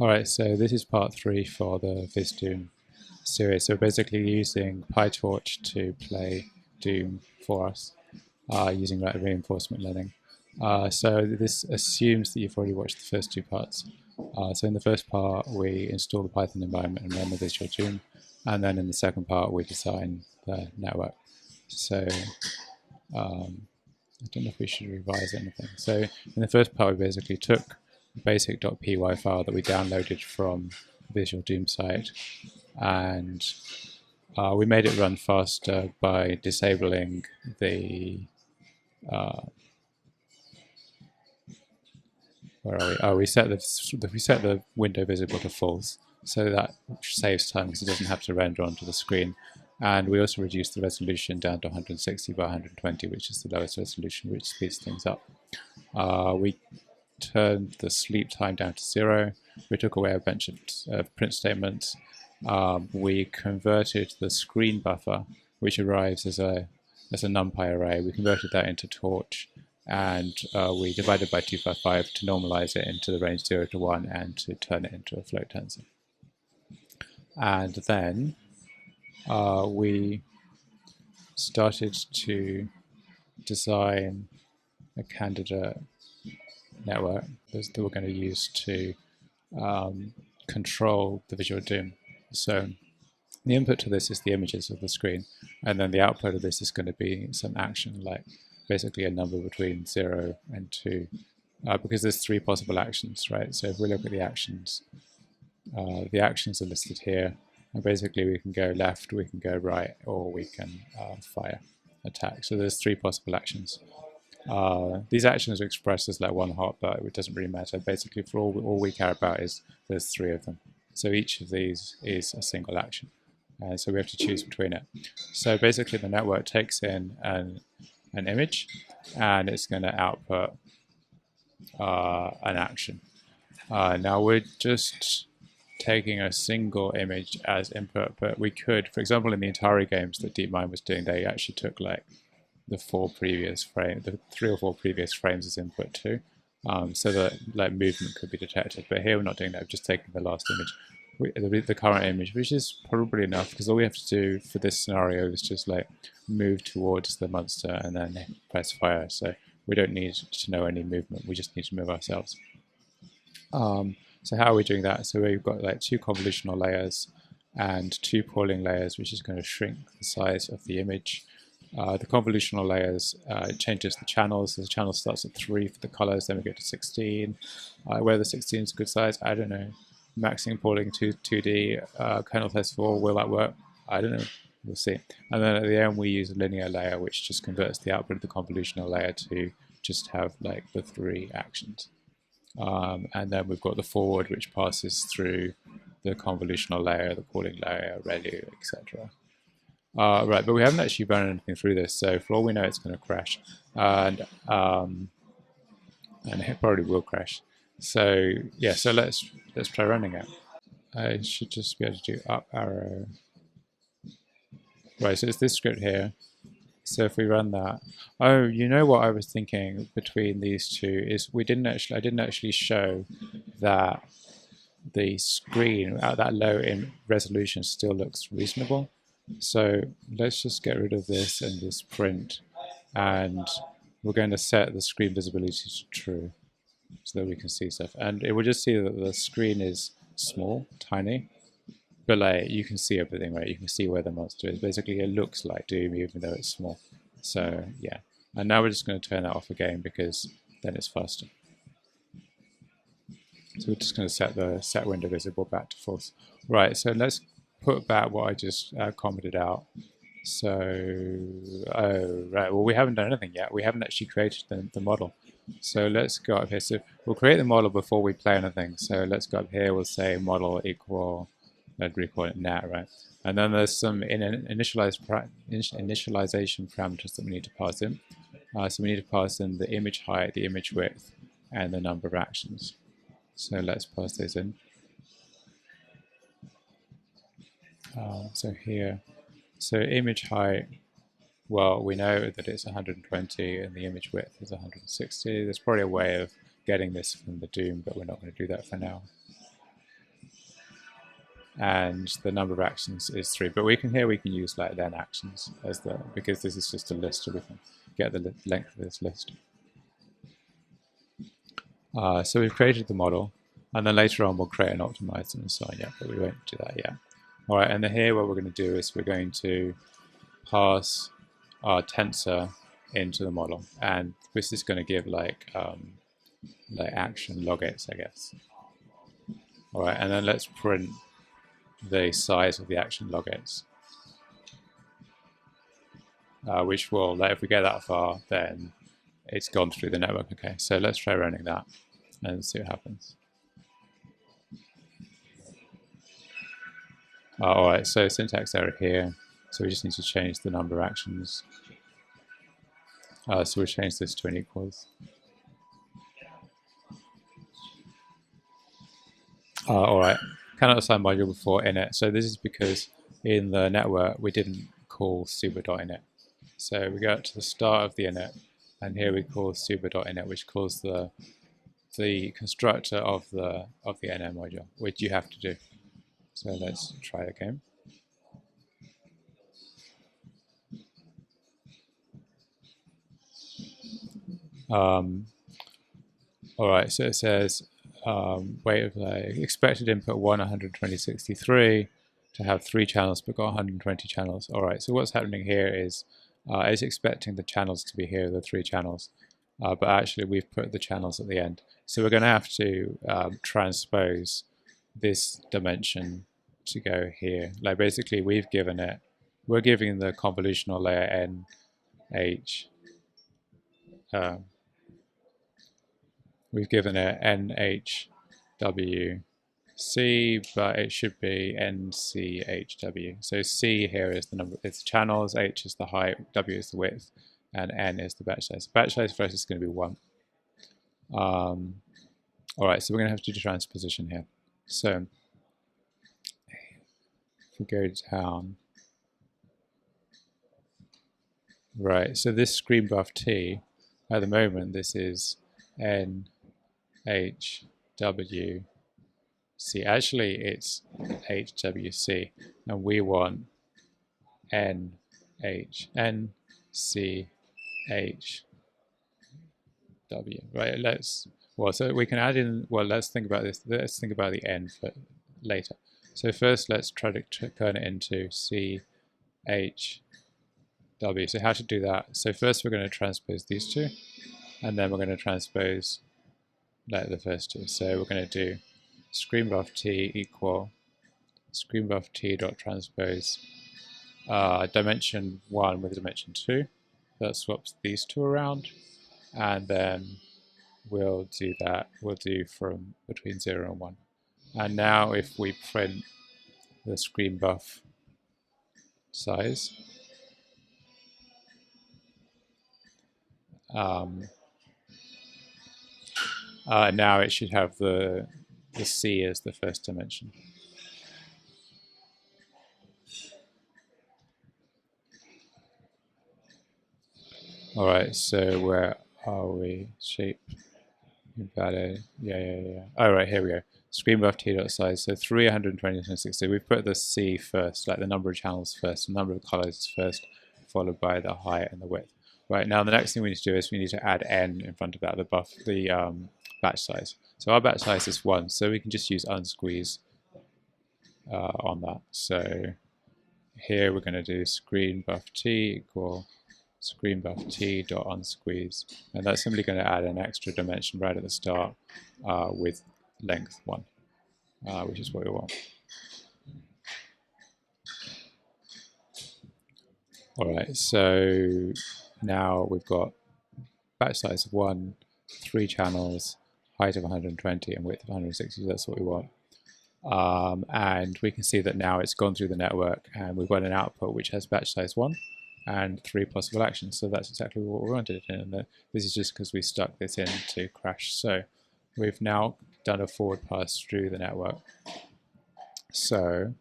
Alright, so this is part 3 for the ViZDoom series. So basically using PyTorch to play Doom for us, using like reinforcement learning. So this assumes that you've already watched the first 2 parts. So in the first part we install the Python environment and run the ViZDoom, and then in the second part we design the network. So I don't know if we should revise anything. So in the first part we basically took the basic.py file that we downloaded from the ViZDoom site, and we made it run faster by disabling the where are we? Oh, we set the window visible to false, so that saves time because it doesn't have to render onto the screen. And we also reduced the resolution down to 160 by 120, which is the lowest resolution, which speeds things up. We turned the sleep time down to 0. We took away a bunch of print statements. We converted the screen buffer, which arrives as a NumPy array. We converted that into torch, and we divided by 255 to normalize it into the range 0 to 1 and to turn it into a float tensor. And then we started to design a candidate network that we're going to use to control the ViZDoom. So the input to this is the images of the screen, and then the output of this is going to be some action, like basically a number between 0 and 2, because there's 3 possible actions, right? So if we look at the actions are listed here, and basically we can go left, we can go right, or we can fire, attack. So there's 3 possible actions. These actions are expressed as like one hot, but it doesn't really matter. Basically, for all we care about is there's 3 of them. So each of these is a single action, and so we have to choose between it. So basically, the network takes in an image, and it's going to output an action. Now we're just taking a single image as input, but we could, for example, in the Atari games that DeepMind was doing, they actually took like the 3 or 4 previous frames as input too, so that like movement could be detected. But here we're not doing that. We're just taking the last image, the current image, which is probably enough because all we have to do for this scenario is just like move towards the monster and then press fire. So we don't need to know any movement. We just need to move ourselves. So how are we doing that? So we've got like 2 convolutional layers and 2 pooling layers, which is going to shrink the size of the image. The convolutional layers changes the channels. So the channel starts at 3 for the colors, then we get to 16. Whether 16 is a good size, I don't know. Maxing pooling 2D, kernel test 4, will that work? I don't know. We'll see. And then at the end we use a linear layer, which just converts the output of the convolutional layer to just have like the 3 actions. And then we've got the forward, which passes through the convolutional layer, the pooling layer, ReLU, etc. Right, but we haven't actually run anything through this, so for all we know, it's going to crash, and it probably will crash. So yeah, so let's try running it. I should just be able to do up arrow. Right, so it's this script here. So if we run that, oh, you know what I was thinking between these two is I didn't actually show that the screen at that low in resolution still looks reasonable. So let's just get rid of this and this print, and we're going to set the screen visibility to true so that we can see stuff. And it will just see that the screen is small, tiny, but like you can see everything, right? You can see where the monster is. Basically, it looks like Doom even though it's small. So yeah, and now we're just going to turn that off again because then it's faster. So we're just going to set the set window visible back to false. Right, so let's put back what I just commented out. So, oh, right, well, we haven't done anything yet. We haven't actually created the model. So let's go up here. So we'll create the model before we play anything. So let's go up here. We'll say model equal, let's recall it net, right? And then there's some initialization parameters that we need to pass in. So we need to pass in the image height, the image width, and the number of actions. So let's pass those in. So here, so image height, well, we know that it's 120 and the image width is 160. There's probably a way of getting this from the Doom, but we're not going to do that for now. and the number of actions is 3. But we can use like then actions as because this is just a list, so we can get the length of this list. So we've created the model, and then later on we'll create an optimizer and so on. Yeah, but we won't do that yet. All right, and then here what we're going to do is we're going to pass our tensor into the model, and this is going to give like action logits, I guess. All right, and then let's print the size of the action logits, which will, like, if we get that far, then it's gone through the network. Okay, so let's try running that and see what happens. All right, so syntax error here. So we just need to change the number of actions. So we'll change this to an equals. All right, cannot assign module before init. So this is because in the network we didn't call super.init. So we go to the start of the init, and here we call super.init, which calls the constructor of the NM module, which you have to do. So let's try again. All right, so it says weight of expected input 12063 to have 3 channels, but got 120 channels. All right, so what's happening here is it's expecting the channels to be here, the 3 channels, but actually we've put the channels at the end. So we're going to have to transpose this dimension to go here. Like basically we're giving the convolutional layer NH. We've given it NHWC, but it should be NCHW. So C here is the number, it's channels, H is the height, W is the width, and N is the batch size. Batch size for us is going to be 1. All right, so we're going to have to do transposition here. So if we go down, right, so this screen buff T, at the moment this is NHWC. Actually it's HWC, and we want NCHW. Right, so we can add in, let's think about this. Let's think about the N for later. So first let's try to turn it into CHW. So how to do that? So first we're going to transpose these two, and then we're going to transpose like the first two. So we're going to do screen buff T equal screen buff T dot transpose dimension 1 with dimension 2. That swaps these two around, and then we'll do that. We'll do from between 0 and 1. And now if we print the screen buff size, now it should have the C as the first dimension. All right, so where are we? Shape invalid. Yeah. All right, here we go. Screen buff T dot size. So 320/60. We've put the C first, like the number of channels first, the number of colors first, followed by the height and the width. Right, now the next thing we need to do is we need to add N in front of that, the batch size. So our batch size is 1, so we can just use unsqueeze on that. So here we're going to do screen buff T equal screen buff T dot unsqueeze, and that's simply going to add an extra dimension right at the start with length 1, which is what we want. All right, so now we've got batch size of 1, 3 channels, height of 120 and width of 160. That's what we want. And we can see that now it's gone through the network, and we've got an output which has batch size 1 and 3 possible actions. So that's exactly what we wanted. And this is just because we stuck this in to crash. So we've now done a forward pass through the network. So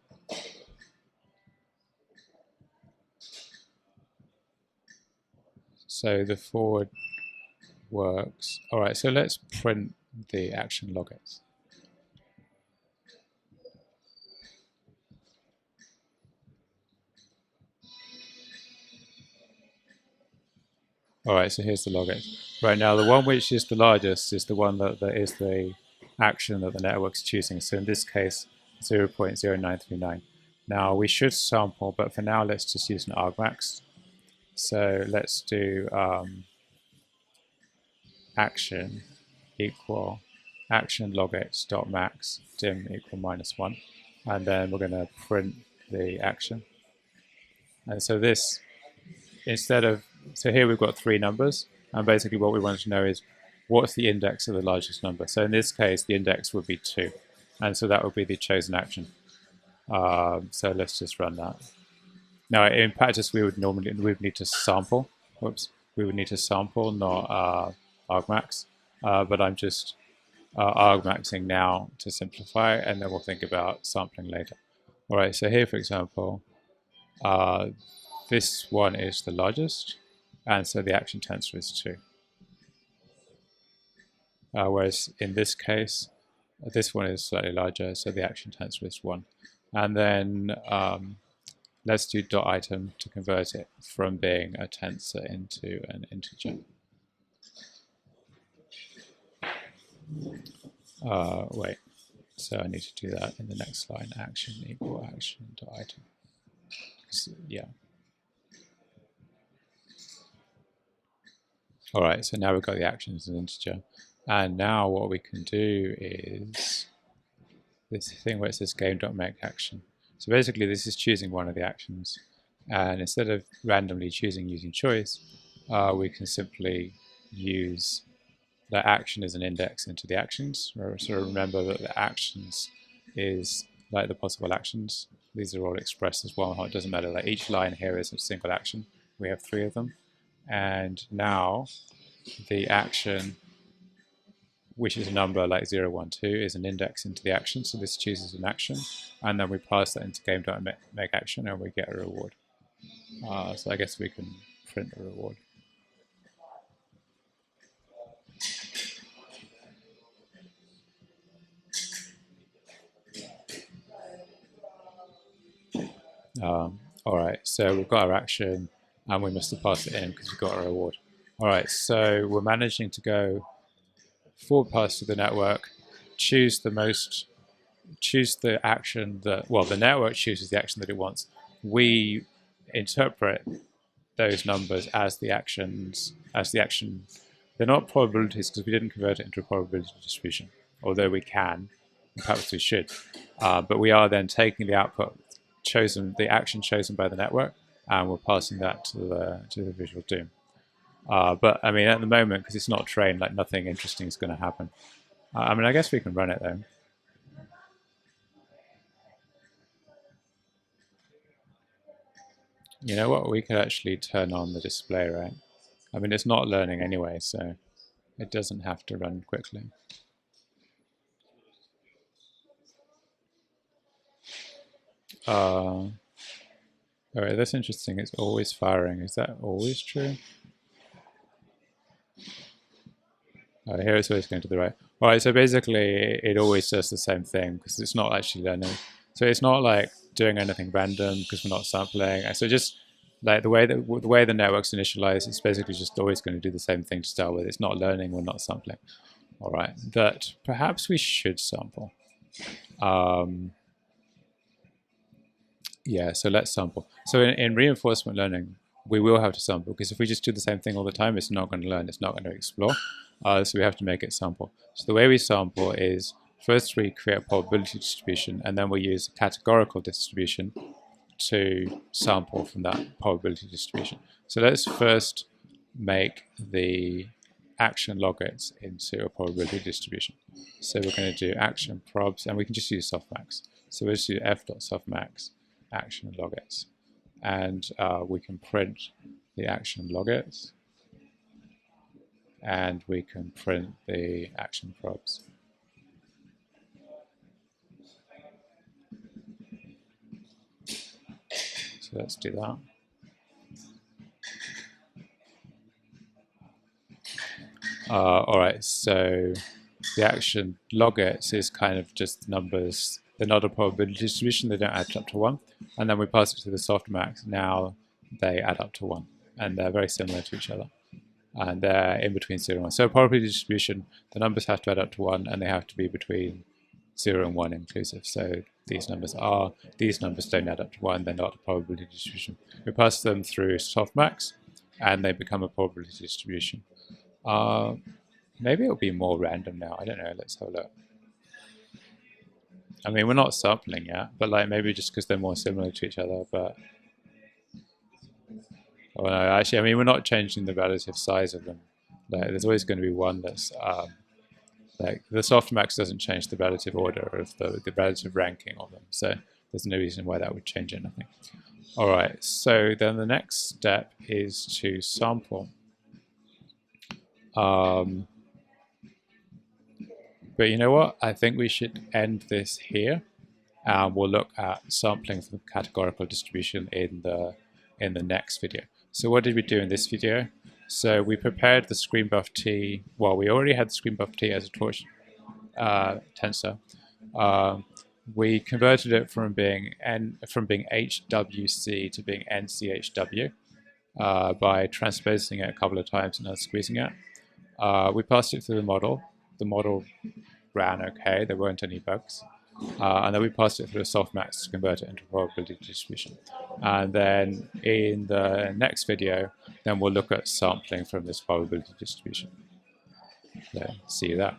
the forward works. All right, so let's print the action logits. All right, so here's the logX. Right now, the one which is the largest is the one that is the action that the network's choosing. So in this case, 0.0939. Now we should sample, but for now, let's just use an argmax. So let's do action equal action logX dot max dim equal -1, and then we're going to print the action. And so this, instead of, so here we've got 3 numbers, and basically what we want to know is what's the index of the largest number. So in this case, the index would be 2, and so that would be the chosen action. So let's just run that. Now in practice, we would need to sample. Whoops, we would need to sample, not argmax. But I'm just argmaxing now to simplify, and then we'll think about sampling later. All right, so here, for example, this one is the largest, and so the action tensor is 2. Whereas in this case, this one is slightly larger, so the action tensor is 1. And then let's do dot item to convert it from being a tensor into an integer. Wait, so I need to do that in the next line, action equal action dot item. So, yeah. All right, so now we've got the action as an integer. And now what we can do is this thing where it says game.makeAction. So basically this is choosing one of the actions. And instead of randomly choosing using choice, we can simply use that action as an index into the actions. So remember that the actions is like the possible actions. These are all expressed as one. It doesn't matter, like each line here is a single action. We have 3 of them. And now the action, which is a number like 0, 1, 2, is an index into the action. So this chooses an action, and then we pass that into game.makeAction, and we get a reward. So I guess we can print the reward. All right, so we've got our action, and we must have passed it in because we've got our reward. All right, so we're managing to go forward pass to the network, choose the action that, well, the network chooses the action that it wants. We interpret those numbers as the actions, They're not probabilities because we didn't convert it into a probability distribution, although we can, and perhaps we should. But we are then taking the output the action chosen by the network, and we're passing that to the ViZDoom. But I mean, at the moment, because it's not trained, like nothing interesting is going to happen. I mean, I guess we can run it though. You know what? We could actually turn on the display, right? I mean, it's not learning anyway, so it doesn't have to run quickly. All right, that's interesting. It's always firing. Is that always true? Here it's always going to the right. All right, so basically it always does the same thing because it's not actually learning. So it's not like doing anything random because we're not sampling. So just like the way the network's initialized, it's basically just always going to do the same thing to start with. It's not learning, we're not sampling. All right, but perhaps we should sample. Yeah, so let's sample. So in reinforcement learning, we will have to sample because if we just do the same thing all the time, it's not going to learn, it's not going to explore. So we have to make it sample. So the way we sample is first we create a probability distribution, and then we use a categorical distribution to sample from that probability distribution. So let's first make the action logits into a probability distribution. So we're going to do action probs, and we can just use softmax. So we'll just do f.softmax action logits, and we can print the action logits, and we can print the action probs. So let's do that. All right, so the action logits is kind of just numbers. They're not a probability distribution, they don't add up to 1. And then we pass it to the softmax. Now they add up to 1, and they're very similar to each other. and they're in between 0 and 1. So probability distribution, the numbers have to add up to 1, and they have to be between 0 and 1 inclusive. So these numbers don't add up to 1, they're not a probability distribution. We pass them through softmax, and they become a probability distribution. Maybe it'll be more random now, I don't know, let's have a look. I mean, we're not sampling yet, but like maybe just because they're more similar to each other, but oh no, actually, I mean, we're not changing the relative size of them. Like, there's always going to be one that's like the softmax doesn't change the relative order of the relative ranking of them, so there's no reason why that would change anything. All right, so then the next step is to sample. But you know what? I think we should end this here, and we'll look at sampling from categorical distribution in the next video. So what did we do in this video? So we prepared the screen buff T. Well, we already had the screen buff T as a torch tensor. We converted it from being HWC to being NCHW by transposing it a couple of times and then squeezing it. We passed it through the model. The model ran okay, there weren't any bugs. And then we passed it through a softmax to convert it into a probability distribution. And then in the next video, then we'll look at sampling from this probability distribution. So see you there.